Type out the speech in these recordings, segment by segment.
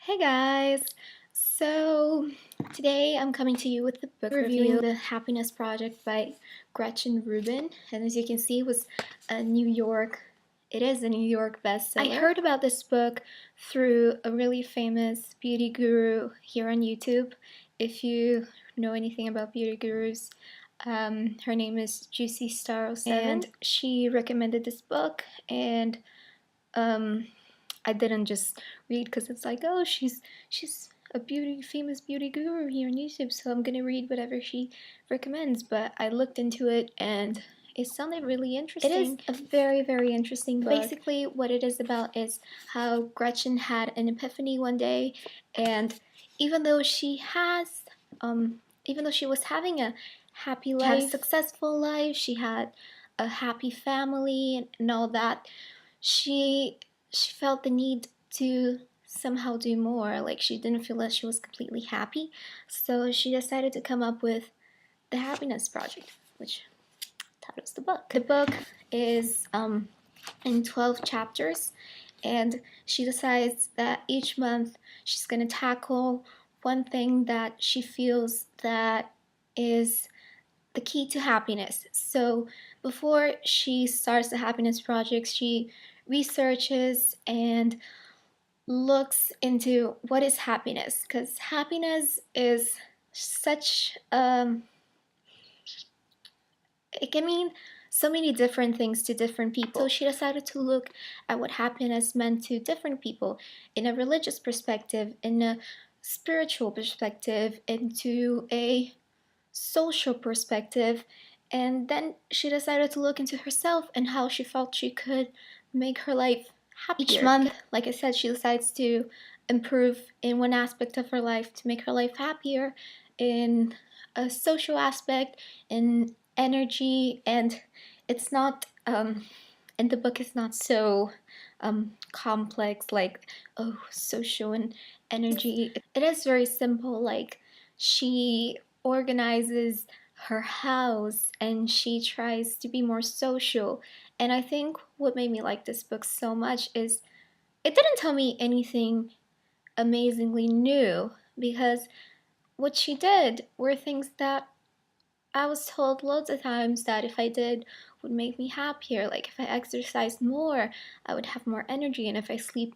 Hey guys! So today I'm coming to you with the book review, The Happiness Project by Gretchen Rubin. And as you can see, it is a New York bestseller. I heard about this book through a really famous beauty guru here on YouTube. If you know anything about beauty gurus, her name is Juicy Star 07, and she recommended this book, and I didn't just read because it's like, oh, she's a famous beauty guru here on YouTube, so I'm gonna read whatever she recommends. But I looked into it and it sounded really interesting. It is a very, very interesting book. Basically, what it is about is how Gretchen had an epiphany one day, and even though she was having a happy life, a successful life, she had a happy family and all that, she felt the need to somehow do more. Like, she didn't feel that she was completely happy, so she decided to come up with the Happiness Project, which titles the book. The book is in 12 chapters, and she decides that each month she's going to tackle one thing that she feels that is the key to happiness. So before she starts the Happiness Project, she researches and looks into what is happiness, because happiness is such it can mean so many different things to different people. So she decided to look at what happiness meant to different people in a religious perspective, in a spiritual perspective, into a social perspective, and then she decided to look into herself and how she felt she could make her life happier. Each month, like I said, she decides to improve in one aspect of her life to make her life happier, in a social aspect, in energy, and it's not and the book is not so complex, like, oh, social and energy. It is very simple. Like, she organizes her house and she tries to be more social. And I think what made me like this book so much is it didn't tell me anything amazingly new, because what she did were things that I was told loads of times that if I did would make me happier. Like, if I exercised more, I would have more energy, and if I sleep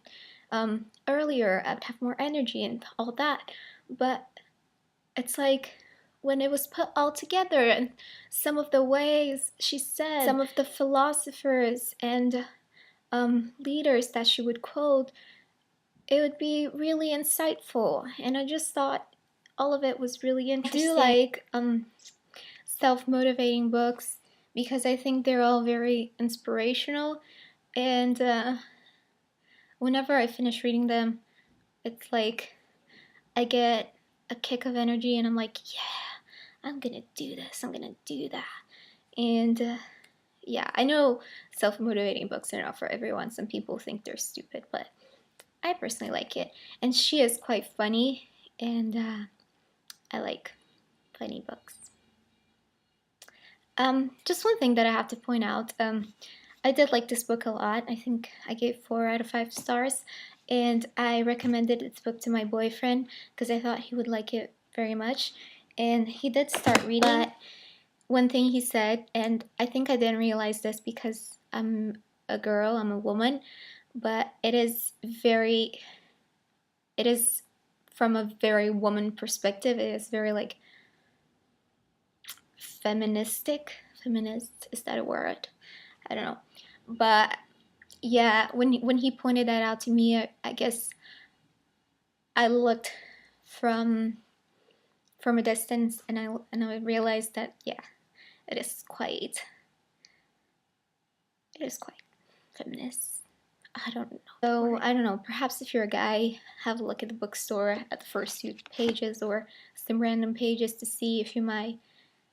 earlier, I would have more energy and all that. But it's like, when it was put all together, and some of the ways she said, some of the philosophers and leaders that she would quote, it would be really insightful, and I just thought all of it was really interesting. I do like self-motivating books because I think they're all very inspirational, and whenever I finish reading them, it's like I get a kick of energy and I'm like, yeah, I'm gonna do this, I'm gonna do that. And yeah, I know self-motivating books are not for everyone. Some people think they're stupid, but I personally like it. And she is quite funny, and I like funny books. Just one thing that I have to point out, I did like this book a lot. I think I gave 4 out of 5 stars, and I recommended this book to my boyfriend because I thought he would like it very much, and he did start reading. But one thing he said, and I think I didn't realize this because I'm a girl, I'm a woman, but it is from a very woman perspective. It is very, like, feminist, is that a word? I don't know. But yeah, when he pointed that out to me, I guess I looked from a distance, and I realized that, yeah, it is quite feminist. I don't know. So I don't know, perhaps if you're a guy, have a look at the bookstore at the first few pages or some random pages to see if you might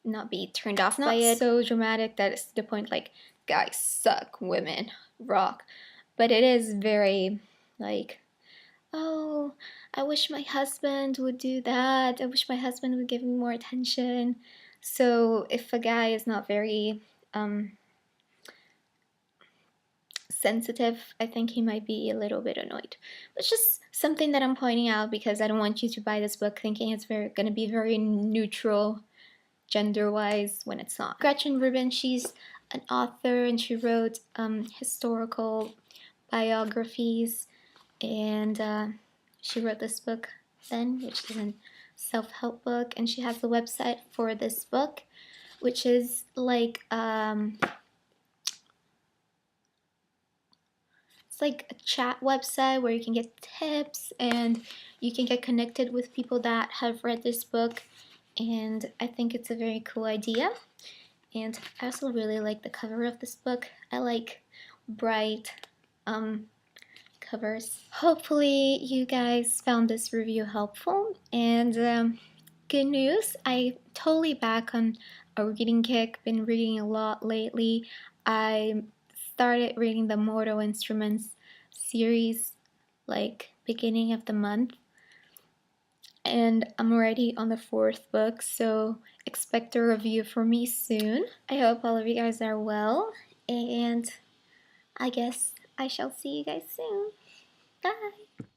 not be turned off by it. It's not so dramatic that it's to the point like, guys suck, women rock. But it is very like, oh, I wish my husband would do that. I wish my husband would give me more attention. So if a guy is not very sensitive, I think he might be a little bit annoyed. But just something that I'm pointing out because I don't want you to buy this book thinking it's going to be very neutral gender-wise when it's not. Gretchen Rubin, she's an author and she wrote historical biographies, and she wrote this book then, which is a self-help book, and she has the website for this book, which is like it's like a chat website where you can get tips and you can get connected with people that have read this book, and I think it's a very cool idea. And I also really like the cover of this book. I like bright covers. Hopefully you guys found this review helpful, and good news, I totally back on a reading kick. Been reading a lot lately. I started reading the Mortal Instruments series like beginning of the month, and I'm already on the 4th book, so expect a review from me soon. I hope all of you guys are well, and I guess I shall see you guys soon. Bye!